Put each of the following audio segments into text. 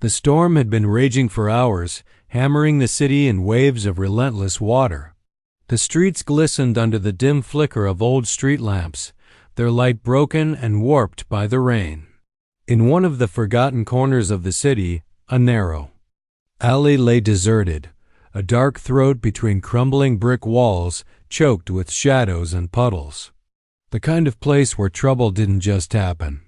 The storm had been raging for hours, hammering the city in waves of relentless water. The streets glistened under the dim flicker of old street lamps, their light broken and warped by the rain. In one of the forgotten corners of the city, a narrow alley lay deserted, a dark throat between crumbling brick walls, choked with shadows and puddles. The kind of place where trouble didn't just happen.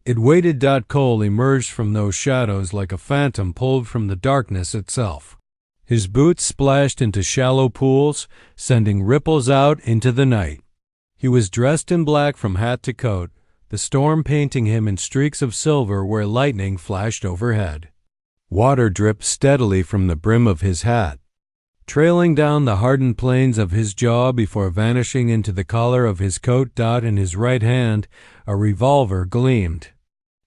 It waited. Cole emerged from those shadows like a phantom pulled from the darkness itself. His boots splashed into shallow pools, sending ripples out into the night. He was dressed in black from hat to coat, the storm painting him in streaks of silver where lightning flashed overhead. Water dripped steadily from the brim of his hat, trailing down the hardened planes of his jaw before vanishing into the collar of his coat. In his right hand, a revolver gleamed.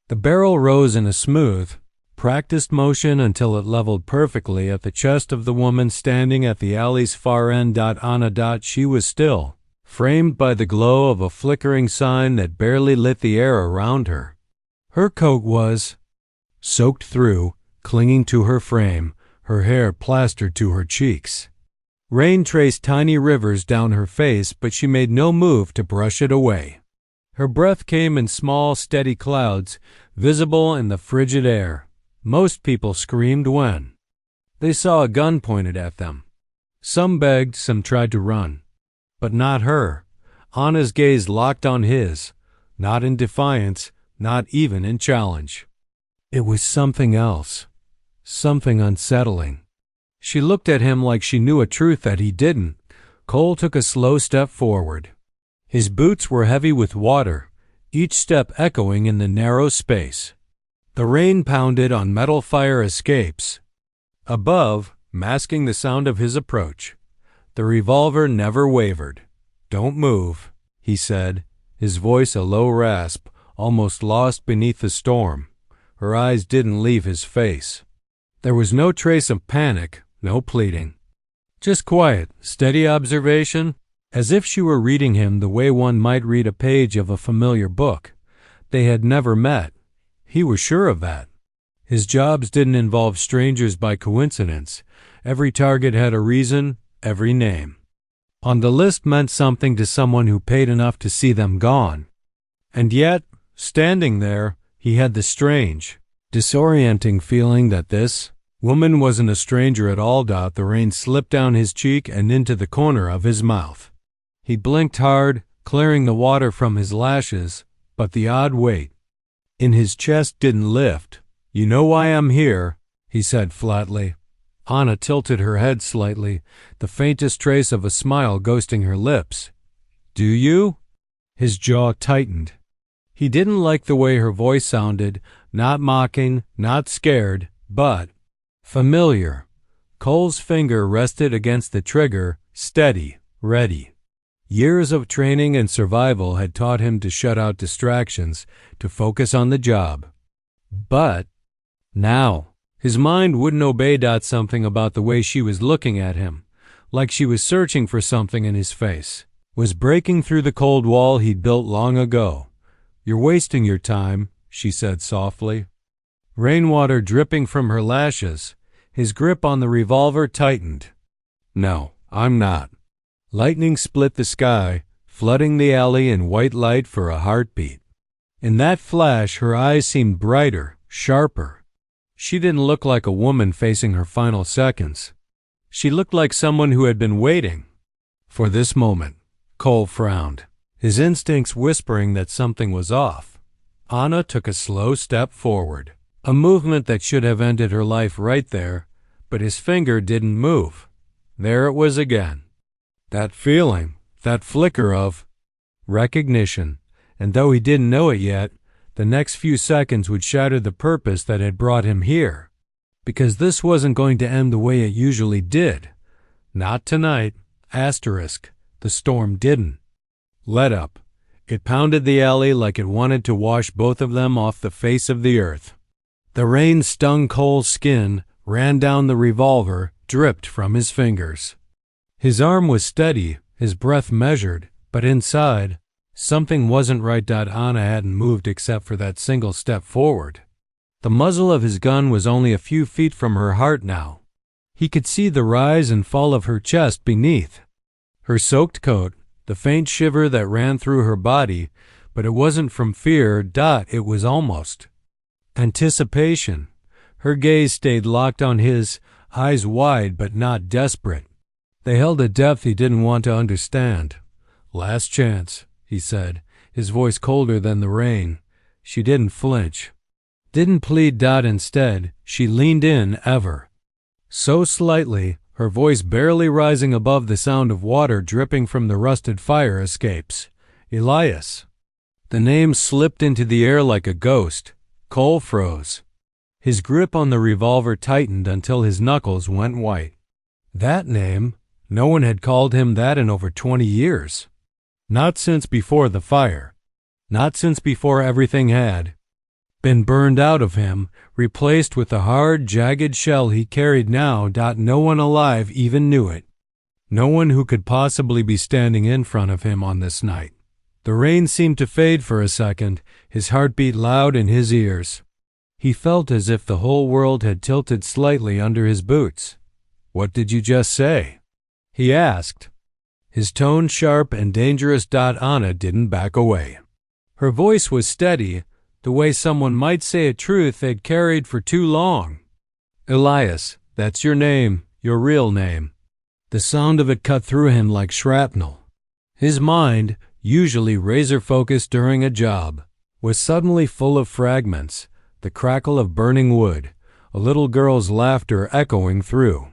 The barrel rose in a smooth, practiced motion until it leveled perfectly at the chest of the woman standing at the alley's far end. Anna. She was still, framed by the glow of a flickering sign that barely lit the air around her. Her coat was soaked through, clinging to her frame, her hair plastered to her cheeks. Rain traced tiny rivers down her face, but she made no move to brush it away. Her breath came in small, steady clouds, visible in the frigid air. Most people screamed when they saw a gun pointed at them. Some begged, some tried to run. But not her. Anna's gaze locked on his, not in defiance, not even in challenge. It was something else, something unsettling. She looked at him like she knew a truth that he didn't. Cole took a slow step forward. His boots were heavy with water, each step echoing in the narrow space. The rain pounded on metal fire escapes. Above, masking the sound of his approach, the revolver never wavered. "Don't move," he said, his voice a low rasp, almost lost beneath the storm. Her eyes didn't leave his face. There was no trace of panic, no pleading. Just quiet, steady observation, as if she were reading him the way one might read a page of a familiar book. They had never met. He was sure of that. His jobs didn't involve strangers by coincidence. Every target had a reason, every name on the list meant something to someone who paid enough to see them gone. And yet, standing there, he had the strange, disorienting feeling that this woman wasn't a stranger at all. The rain slipped down his cheek and into the corner of his mouth. He blinked hard, clearing the water from his lashes, but the odd weight in his chest didn't lift. "You know why I'm here," he said flatly. Anna tilted her head slightly, the faintest trace of a smile ghosting her lips. "Do you?" His jaw tightened. He didn't like the way her voice sounded, not mocking, not scared, but familiar. Cole's finger rested against the trigger, steady, ready. Years of training and survival had taught him to shut out distractions, to focus on the job. But now, his mind wouldn't obey. Something about the way she was looking at him, like she was searching for something in his face, was breaking through the cold wall he'd built long ago. "You're wasting your time," she said softly. Rainwater dripping from her lashes, his grip on the revolver tightened. "No, I'm not." Lightning split the sky, flooding the alley in white light for a heartbeat. In that flash, her eyes seemed brighter, sharper. She didn't look like a woman facing her final seconds. She looked like someone who had been waiting for this moment. Cole frowned, his instincts whispering that something was off. Anna took a slow step forward, a movement that should have ended her life right there, but his finger didn't move. There it was again. That feeling, that flicker of recognition, and though he didn't know it yet, the next few seconds would shatter the purpose that had brought him here. Because this wasn't going to end the way it usually did. Not tonight. The storm didn't let up. It pounded the alley like it wanted to wash both of them off the face of the earth. The rain stung Cole's skin, ran down the revolver, dripped from his fingers. His arm was steady, his breath measured, but inside, something wasn't right. Anna hadn't moved except for that single step forward. The muzzle of his gun was only a few feet from her heart now. He could see the rise and fall of her chest beneath. Her soaked coat, the faint shiver that ran through her body, but it wasn't from fear, it was almost anticipation. Her gaze stayed locked on his, eyes wide but not desperate. They held a depth he didn't want to understand. "Last chance," he said, his voice colder than the rain. She didn't flinch. Didn't plead. Instead, she leaned in ever so slightly, her voice barely rising above the sound of water dripping from the rusted fire escapes. "Elias." The name slipped into the air like a ghost. Cole froze. His grip on the revolver tightened until his knuckles went white. That name, no one had called him that in over 20 years. Not since before the fire. Not since before everything had been burned out of him, replaced with the hard, jagged shell he carried now. No one alive even knew it. No one who could possibly be standing in front of him on this night. The rain seemed to fade for a second, his heart beat loud in his ears. He felt as if the whole world had tilted slightly under his boots. "What did you just say?" he asked. His tone sharp and dangerous. Anna didn't back away. Her voice was steady, the way someone might say a truth they'd carried for too long. "Elias, that's your name, your real name." The sound of it cut through him like shrapnel. His mind, usually razor-focused during a job, was suddenly full of fragments, the crackle of burning wood, a little girl's laughter echoing through.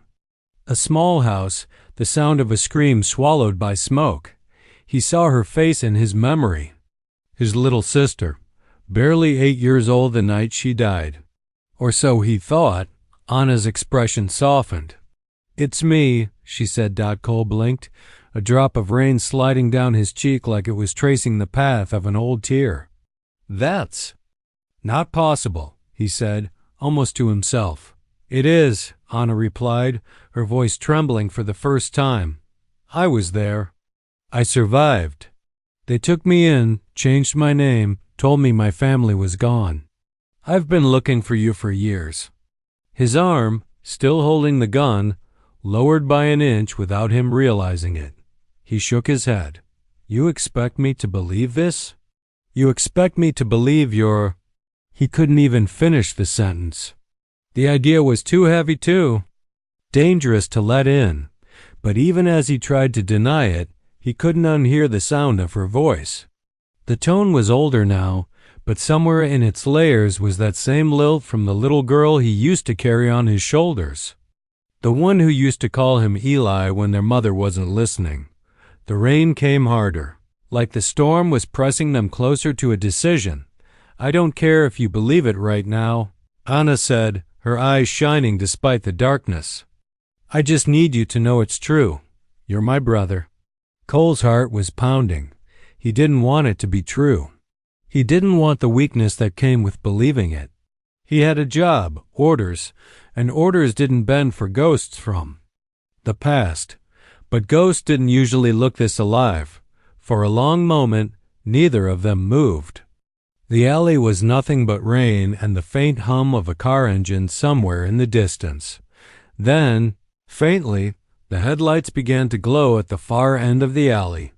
A small house, the sound of a scream swallowed by smoke. He saw her face in his memory. His little sister, barely 8 years old the night she died. Or so he thought. Anna's expression softened. "It's me," she said. Cole blinked, a drop of rain sliding down his cheek like it was tracing the path of an old tear. "That's not possible," he said, almost to himself. "It is," Anna replied, her voice trembling for the first time. "I was there. I survived. They took me in, changed my name, told me my family was gone. I've been looking for you for years." His arm, still holding the gun, lowered by an inch without him realizing it. He shook his head. "You expect me to believe this? You expect me to believe you're—" He couldn't even finish the sentence. The idea was too heavy, too dangerous to let in, but even as he tried to deny it, he couldn't unhear the sound of her voice. The tone was older now, but somewhere in its layers was that same lilt from the little girl he used to carry on his shoulders. The one who used to call him Eli when their mother wasn't listening. The rain came harder, like the storm was pressing them closer to a decision. "I don't care if you believe it right now," Anna said, her eyes shining despite the darkness. "I just need you to know it's true. You're my brother." Cole's heart was pounding. He didn't want it to be true. He didn't want the weakness that came with believing it. He had a job, orders, and orders didn't bend for ghosts from the past. But ghosts didn't usually look this alive. For a long moment, neither of them moved. The alley was nothing but rain and the faint hum of a car engine somewhere in the distance. Then, faintly, the headlights began to glow at the far end of the alley.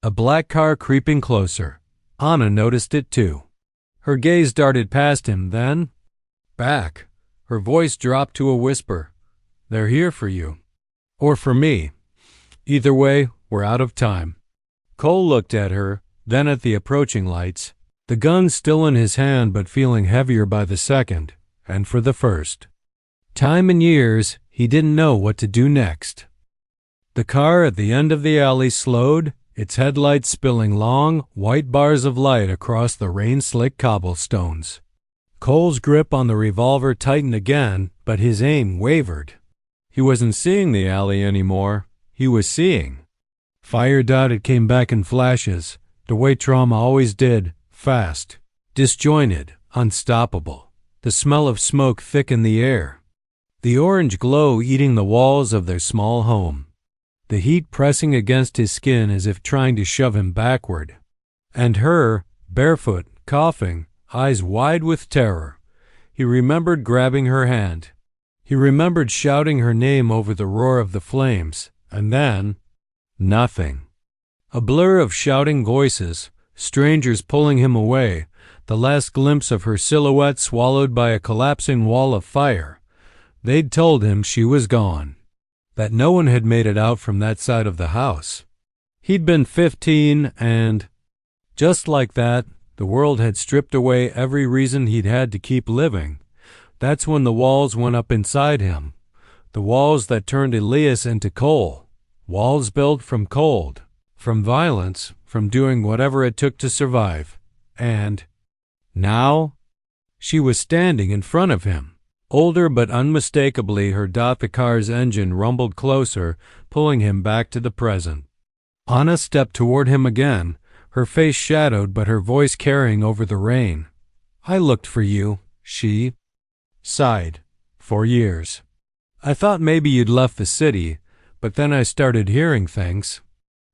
A black car creeping closer. Anna noticed it too. Her gaze darted past him, then back. Her voice dropped to a whisper. "They're here for you. Or for me. Either way, we're out of time." Cole looked at her, then at the approaching lights, the gun still in his hand but feeling heavier by the second, and for the first time in years, he didn't know what to do next. The car at the end of the alley slowed, its headlights spilling long, white bars of light across the rain-slicked cobblestones. Cole's grip on the revolver tightened again, but his aim wavered. He wasn't seeing the alley anymore. He was seeing fire. It came back in flashes, the way trauma always did, fast, disjointed, unstoppable. The smell of smoke thick in the air. The orange glow eating the walls of their small home. The heat pressing against his skin as if trying to shove him backward. And her, barefoot, coughing, eyes wide with terror. He remembered grabbing her hand. He remembered shouting her name over the roar of the flames, and then nothing. A blur of shouting voices, strangers pulling him away, the last glimpse of her silhouette swallowed by a collapsing wall of fire. They'd told him she was gone, that no one had made it out from that side of the house. He'd been 15 and, just like that, the world had stripped away every reason he'd had to keep living. That's when the walls went up inside him, the walls that turned Elias into coal, walls built from cold, from violence, from doing whatever it took to survive. And now she was standing in front of him, older but unmistakably. Her the car's engine rumbled closer, pulling him back to the present. Anna stepped toward him again, her face shadowed but her voice carrying over the rain. I looked for you, she sighed, for years. I thought maybe you'd left the city, but then I started hearing things.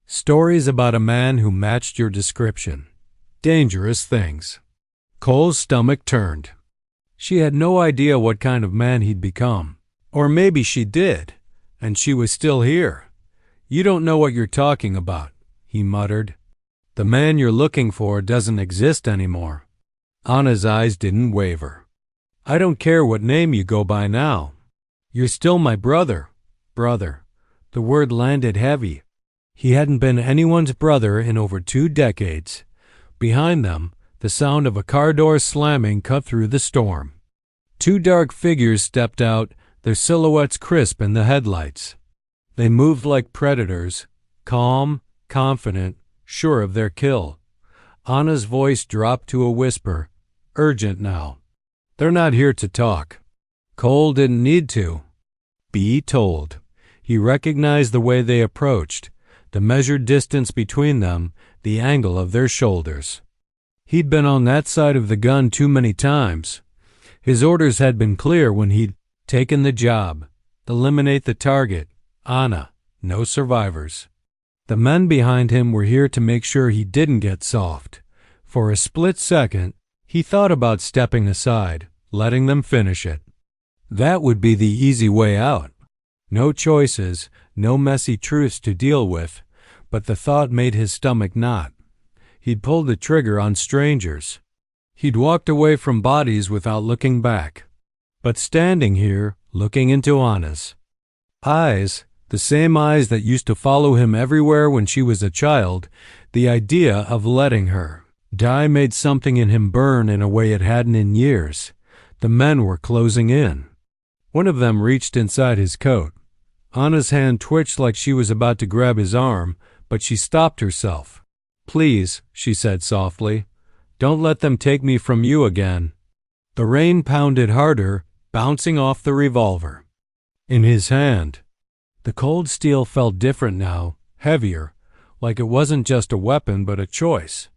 Stories about a man who matched your description. Dangerous things. Cole's stomach turned. She had no idea what kind of man he'd become. Or maybe she did, and she was still here. You don't know what you're talking about, he muttered. The man you're looking for doesn't exist anymore. Anna's eyes didn't waver. I don't care what name you go by now. You're still my brother. Brother. The word landed heavy. He hadn't been anyone's brother in over 2 decades. Behind them, the sound of a car door slamming cut through the storm. 2 dark figures stepped out, their silhouettes crisp in the headlights. They moved like predators, calm, confident, sure of their kill. Anna's voice dropped to a whisper, urgent now. They're not here to talk. Cole didn't need to be told. He recognized the way they approached, the measured distance between them, the angle of their shoulders. He'd been on that side of the gun too many times. His orders had been clear when he'd taken the job. Eliminate the target. Anna. No survivors. The men behind him were here to make sure he didn't get soft. For a split second, he thought about stepping aside, letting them finish it. That would be the easy way out. No choices, no messy truths to deal with, but the thought made his stomach knot. He'd pulled the trigger on strangers. He'd walked away from bodies without looking back. But standing here, looking into Anna's eyes, the same eyes that used to follow him everywhere when she was a child, the idea of letting her die made something in him burn in a way it hadn't in years. The men were closing in. One of them reached inside his coat. Anna's hand twitched like she was about to grab his arm, but she stopped herself. Please, she said softly, don't let them take me from you again. The rain pounded harder, bouncing off the revolver in his hand. The cold steel felt different now, heavier, like it wasn't just a weapon but a choice.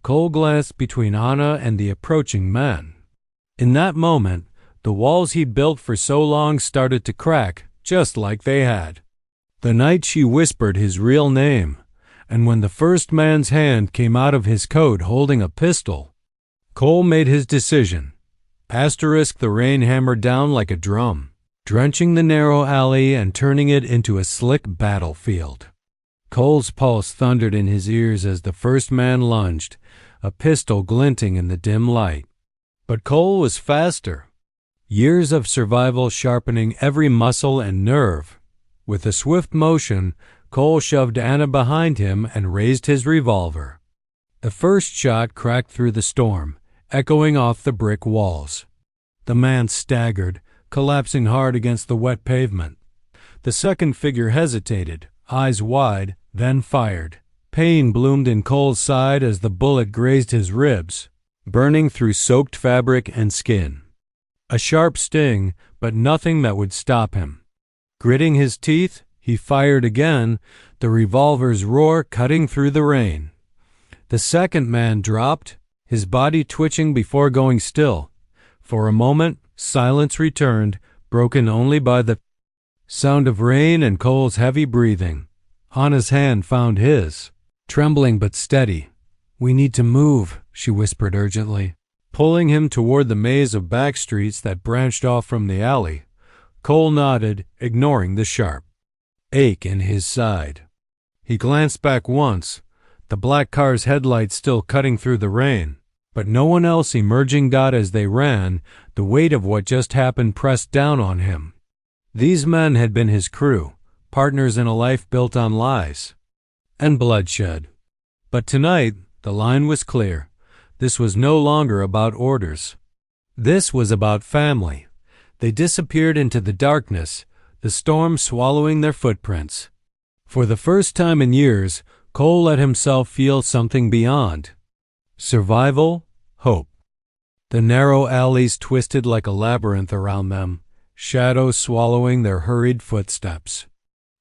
Cole glanced between Anna and the approaching men. In that moment, the walls he'd built for so long started to crack, just like they had. The night she whispered his real name, and when the first man's hand came out of his coat holding a pistol, Cole made his decision. Asterisk the rain hammered down like a drum, drenching the narrow alley and turning it into a slick battlefield. Cole's pulse thundered in his ears as the first man lunged, a pistol glinting in the dim light. But Cole was faster. Years of survival sharpening every muscle and nerve. With a swift motion, Cole shoved Anna behind him and raised his revolver. The first shot cracked through the storm, echoing off the brick walls. The man staggered, collapsing hard against the wet pavement. The second figure hesitated, eyes wide, then fired. Pain bloomed in Cole's side as the bullet grazed his ribs, burning through soaked fabric and skin. A sharp sting, but nothing that would stop him. Gritting his teeth, he fired again, the revolver's roar cutting through the rain. The second man dropped, his body twitching before going still. For a moment, silence returned, broken only by the sound of rain and Cole's heavy breathing. Anna's hand found his, trembling but steady. We need to move, she whispered urgently. pulling him toward the maze of back streets that branched off from the alley. Cole nodded, ignoring the sharp ache in his side. He glanced back once, the black car's headlights still cutting through the rain, but no one else emerging. As they ran, the weight of what just happened pressed down on him. These men had been his crew, partners in a life built on lies and bloodshed. But tonight, the line was clear. This was no longer about orders. This was about family. They disappeared into the darkness, the storm swallowing their footprints. For the first time in years, Cole let himself feel something beyond survival, hope. The narrow alleys twisted like a labyrinth around them, shadows swallowing their hurried footsteps.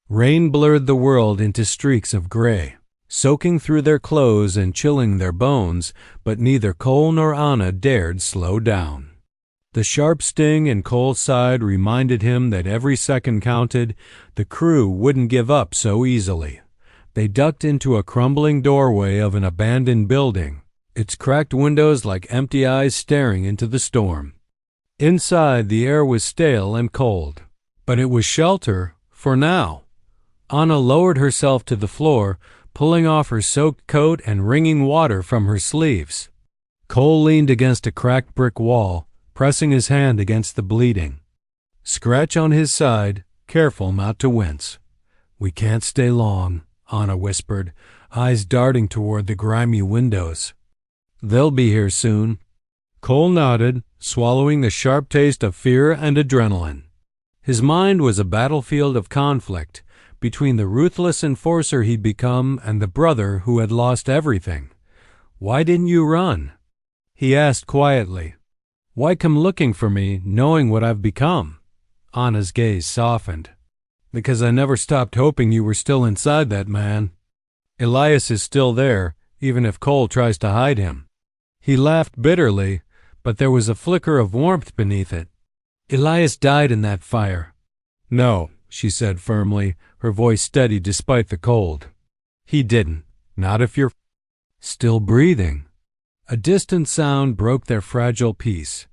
Rain blurred the world into streaks of gray, soaking through their clothes and chilling their bones, but neither Cole nor Anna dared slow down. The sharp sting in Cole's side reminded him that every second counted. The crew wouldn't give up so easily. They ducked into a crumbling doorway of an abandoned building, its cracked windows like empty eyes staring into the storm. Inside, the air was stale and cold, but it was shelter for now. Anna lowered herself to the floor, pulling off her soaked coat and wringing water from her sleeves. Cole leaned against a cracked brick wall, pressing his hand against the bleeding scratch on his side, careful not to wince. "We can't stay long," Anna whispered, eyes darting toward the grimy windows. "They'll be here soon." Cole nodded, swallowing the sharp taste of fear and adrenaline. His mind was a battlefield of conflict between the ruthless enforcer he'd become and the brother who had lost everything. "Why didn't you run?" he asked quietly. "Why come looking for me, knowing what I've become?" Anna's gaze softened. "Because I never stopped hoping you were still inside that man. Elias is still there, even if Cole tries to hide him." He laughed bitterly, but there was a flicker of warmth beneath it. "Elias died in that fire." "No," she said firmly, her voice steady despite the cold. "He didn't. Not if you're still breathing." A distant sound broke their fragile peace,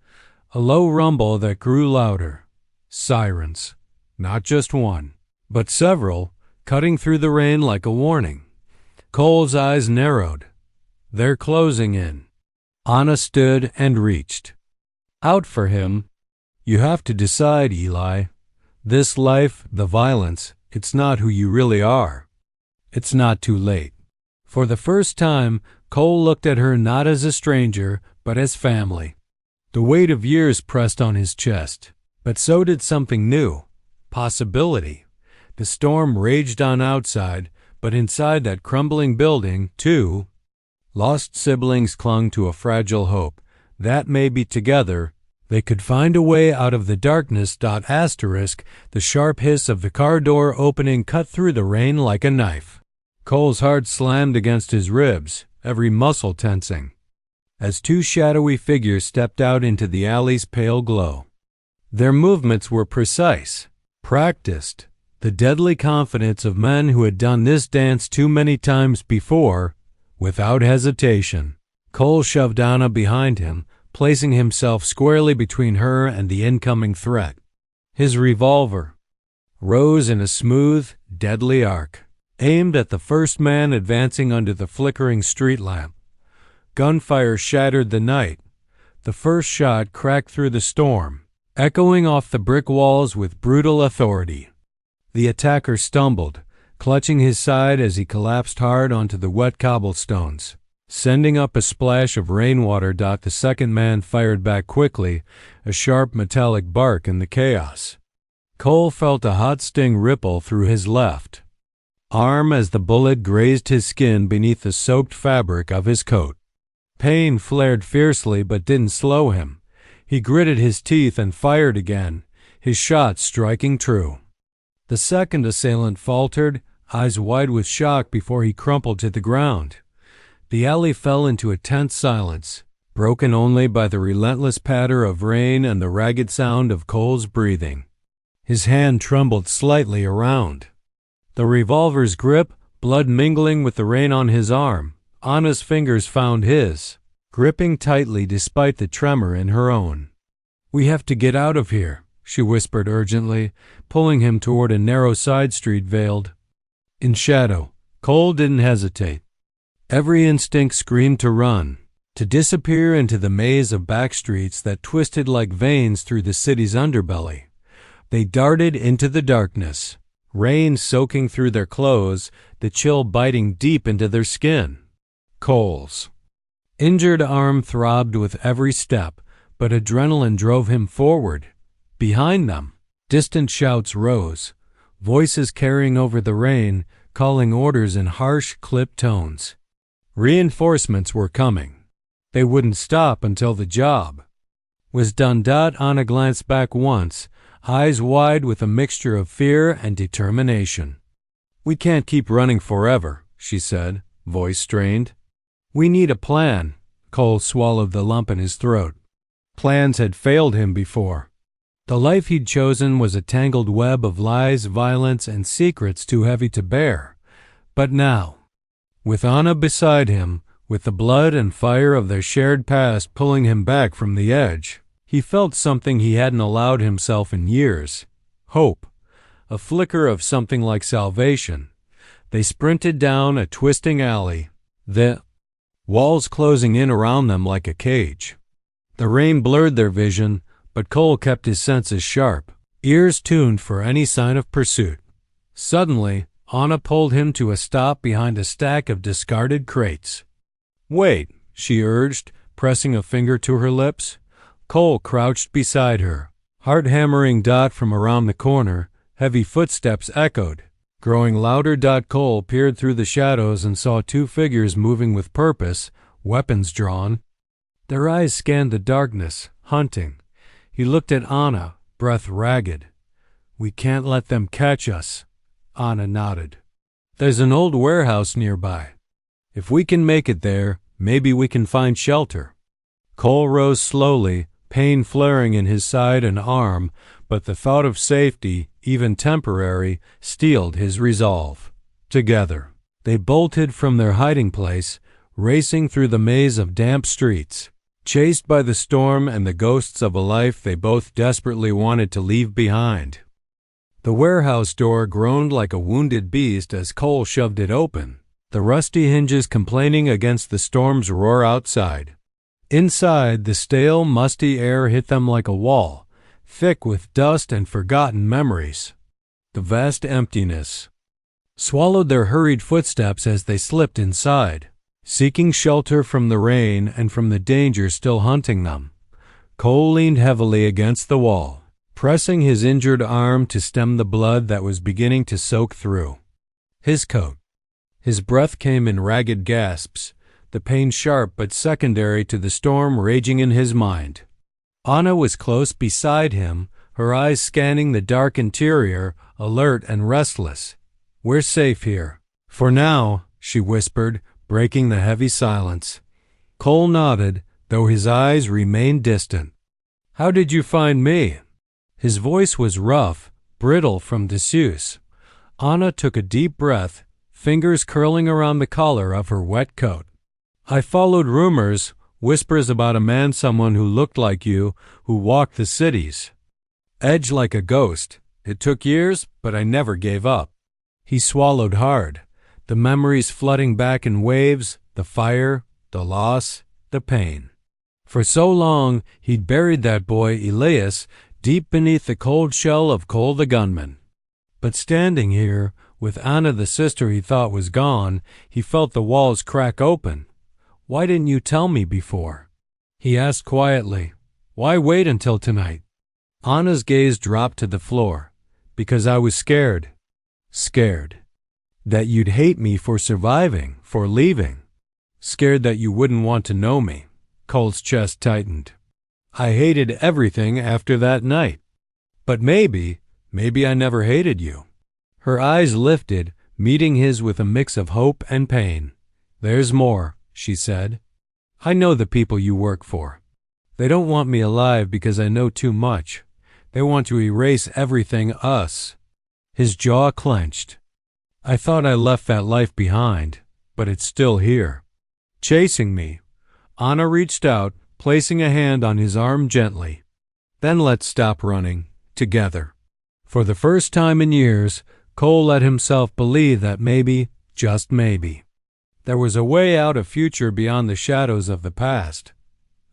a low rumble that grew louder. Sirens. Not just one, but several, cutting through the rain like a warning. Cole's eyes narrowed. "They're closing in." Anna stood and reached out for him. "You have to decide, Eli. This life, the violence, it's not who you really are." "It's not too late." For the first time, Cole looked at her not as a stranger, but as family. The weight of years pressed on his chest, but so did something new. Possibility. The storm raged on outside, but inside that crumbling building, too, lost siblings clung to a fragile hope that maybe together they could find a way out of the darkness. Asterisk, the sharp hiss of the car door opening cut through the rain like a knife. Cole's heart slammed against his ribs, every muscle tensing, as two shadowy figures stepped out into the alley's pale glow. Their movements were precise, practiced, the deadly confidence of men who had done this dance too many times before, without hesitation. Cole shoved Anna behind him, placing himself squarely between her and the incoming threat. His revolver rose in a smooth, deadly arc, aimed at the first man advancing under the flickering street lamp. Gunfire shattered the night. The first shot cracked through the storm, echoing off the brick walls with brutal authority. The attacker stumbled, clutching his side as he collapsed hard onto the wet cobblestones, sending up a splash of rainwater. The second man fired back quickly, a sharp metallic bark in the chaos. Cole felt a hot sting ripple through his left arm as the bullet grazed his skin beneath the soaked fabric of his coat. Pain flared fiercely but didn't slow him. He gritted his teeth and fired again, his shot striking true. The second assailant faltered, eyes wide with shock before he crumpled to the ground. The alley fell into a tense silence, broken only by the relentless patter of rain and the ragged sound of Cole's breathing. His hand trembled slightly around. The revolver's grip, blood mingling with the rain on his arm. Anna's fingers found his. gripping tightly despite the tremor in her own. "We have to get out of here," she whispered urgently, pulling him toward a narrow side street veiled in shadow. Cole didn't hesitate. Every instinct screamed to run, to disappear into the maze of back streets that twisted like veins through the city's underbelly. They darted into the darkness, rain soaking through their clothes, the chill biting deep into their skin. Cole's injured arm throbbed with every step, but adrenaline drove him forward. Behind them, distant shouts rose, voices carrying over the rain, calling orders in harsh, clipped tones. Reinforcements were coming. They wouldn't stop until the job was done. Anna glanced back once, eyes wide with a mixture of fear and determination. "We can't keep running forever," she said, voice strained. "We need a plan." Cole swallowed the lump in his throat. Plans had failed him before. The life he'd chosen was a tangled web of lies, violence, and secrets too heavy to bear. But now, with Anna beside him, with the blood and fire of their shared past pulling him back from the edge, he felt something he hadn't allowed himself in years. Hope. A flicker of something like salvation. They sprinted down a twisting alley, the walls closing in around them like a cage. The rain blurred their vision, but Cole kept his senses sharp, ears tuned for any sign of pursuit. Suddenly, Anna pulled him to a stop behind a stack of discarded crates. "Wait," she urged, pressing a finger to her lips. Cole crouched beside her, heart hammering. From around the corner, heavy footsteps echoed, growing louder. Cole peered through the shadows and saw two figures moving with purpose, weapons drawn. Their eyes scanned the darkness, hunting. He looked at Anna, breath ragged. "We can't let them catch us." Anna nodded. "There's an old warehouse nearby. If we can make it there, maybe we can find shelter." Cole rose slowly, pain flaring in his side and arm, but the thought of safety, even temporary, steeled his resolve. Together, they bolted from their hiding place, racing through the maze of damp streets, chased by the storm and the ghosts of a life they both desperately wanted to leave behind. The warehouse door groaned like a wounded beast as Cole shoved it open, the rusty hinges complaining against the storm's roar outside. Inside, the stale, musty air hit them like a wall, thick with dust and forgotten memories. The vast emptiness swallowed their hurried footsteps as they slipped inside, seeking shelter from the rain and from the danger still hunting them. Cole leaned heavily against the wall, pressing his injured arm to stem the blood that was beginning to soak through his coat. His breath came in ragged gasps, the pain sharp but secondary to the storm raging in his mind. Anna was close beside him, her eyes scanning the dark interior, alert and restless. "We're safe here. For now," she whispered, breaking the heavy silence. Cole nodded, though his eyes remained distant. "How did you find me?" His voice was rough, brittle from disuse. Anna took a deep breath, fingers curling around the collar of her wet coat. "I followed rumors, whispers about a man, someone who looked like you, who walked the cities. Edge like a ghost. It took years, but I never gave up." He swallowed hard, the memories flooding back in waves, the fire, the loss, the pain. For so long, he'd buried that boy, Elias, deep beneath the cold shell of Cole the gunman. But standing here, with Anna the sister he thought was gone, he felt the walls crack open. "Why didn't you tell me before?" he asked quietly. "Why wait until tonight?" Anna's gaze dropped to the floor. "Because I was scared. Scared that you'd hate me for surviving, for leaving. Scared that you wouldn't want to know me." Cole's chest tightened. "I hated everything after that night. But maybe I never hated you." Her eyes lifted, meeting his with a mix of hope and pain. "There's more," she said. "I know the people you work for. They don't want me alive because I know too much. They want to erase everything us." His jaw clenched. "I thought I left that life behind, but it's still here. Chasing me. Anna reached out, placing a hand on his arm gently. Then let's stop running, together. For the first time in years, Cole let himself believe that maybe, just maybe, there was a way out, a future beyond the shadows of the past.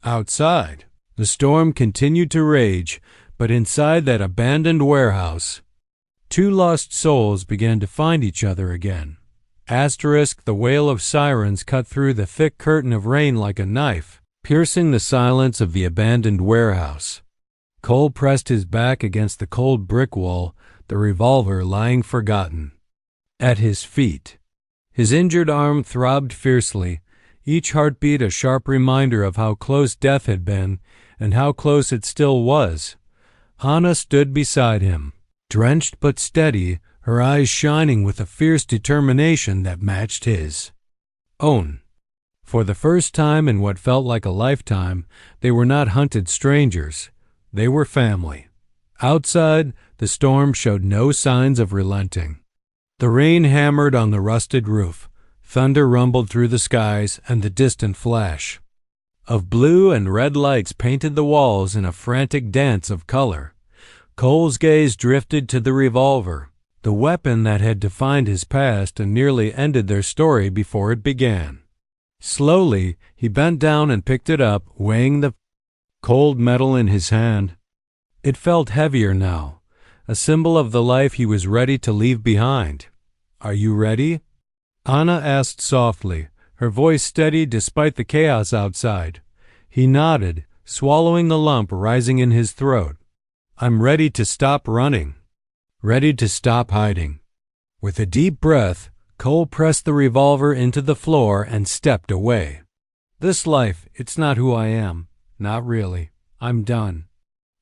Outside, the storm continued to rage, but inside that abandoned warehouse, two lost souls began to find each other again. Asterisk, the wail of sirens cut through the thick curtain of rain like a knife, piercing the silence of the abandoned warehouse. Cole pressed his back against the cold brick wall, the revolver lying forgotten. At his feet, his injured arm throbbed fiercely, each heartbeat a sharp reminder of how close death had been and how close it still was. Anna stood beside him, drenched but steady, her eyes shining with a fierce determination that matched his own. For the first time in what felt like a lifetime, they were not hunted strangers. They were family. Outside, the storm showed no signs of relenting. The rain hammered on the rusted roof. Thunder rumbled through the skies, and the distant flash of blue and red lights painted the walls in a frantic dance of color. Cole's gaze drifted to the revolver, the weapon that had defined his past and nearly ended their story before it began. Slowly, he bent down and picked it up, weighing the cold metal in his hand. It felt heavier now, a symbol of the life he was ready to leave behind. "Are you ready?" Anna asked softly, her voice steady despite the chaos outside. He nodded, swallowing the lump rising in his throat. "I'm ready to stop running. Ready to stop hiding." With a deep breath, Cole pressed the revolver into the floor and stepped away. "This life, it's not who I am. Not really. I'm done."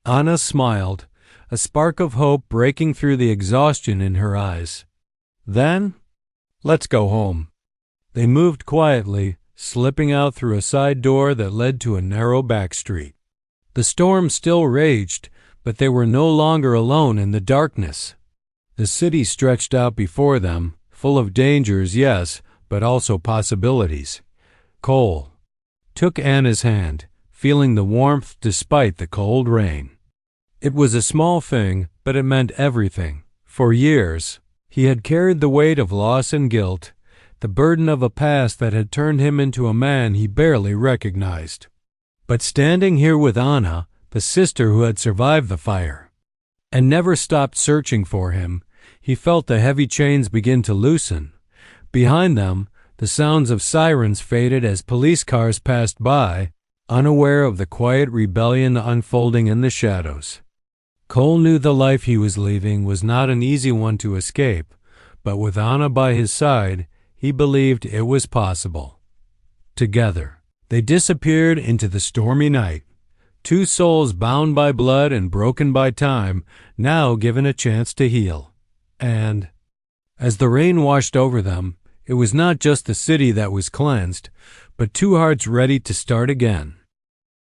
Anna smiled, a spark of hope breaking through the exhaustion in her eyes. "Then, let's go home." They moved quietly, slipping out through a side door that led to a narrow back street. The storm still raged, but they were no longer alone in the darkness. The city stretched out before them, full of dangers, yes, but also possibilities. Cole took Anna's hand, feeling the warmth despite the cold rain. It was a small thing, but it meant everything. For years, he had carried the weight of loss and guilt, the burden of a past that had turned him into a man he barely recognized. But standing here with Anna, the sister who had survived the fire, and never stopped searching for him, he felt the heavy chains begin to loosen. Behind them, the sounds of sirens faded as police cars passed by, unaware of the quiet rebellion unfolding in the shadows. Cole knew the life he was leaving was not an easy one to escape, but with Anna by his side, he believed it was possible. Together, they disappeared into the stormy night. Two souls bound by blood and broken by time, now given a chance to heal. And as the rain washed over them, it was not just the city that was cleansed, but two hearts ready to start again.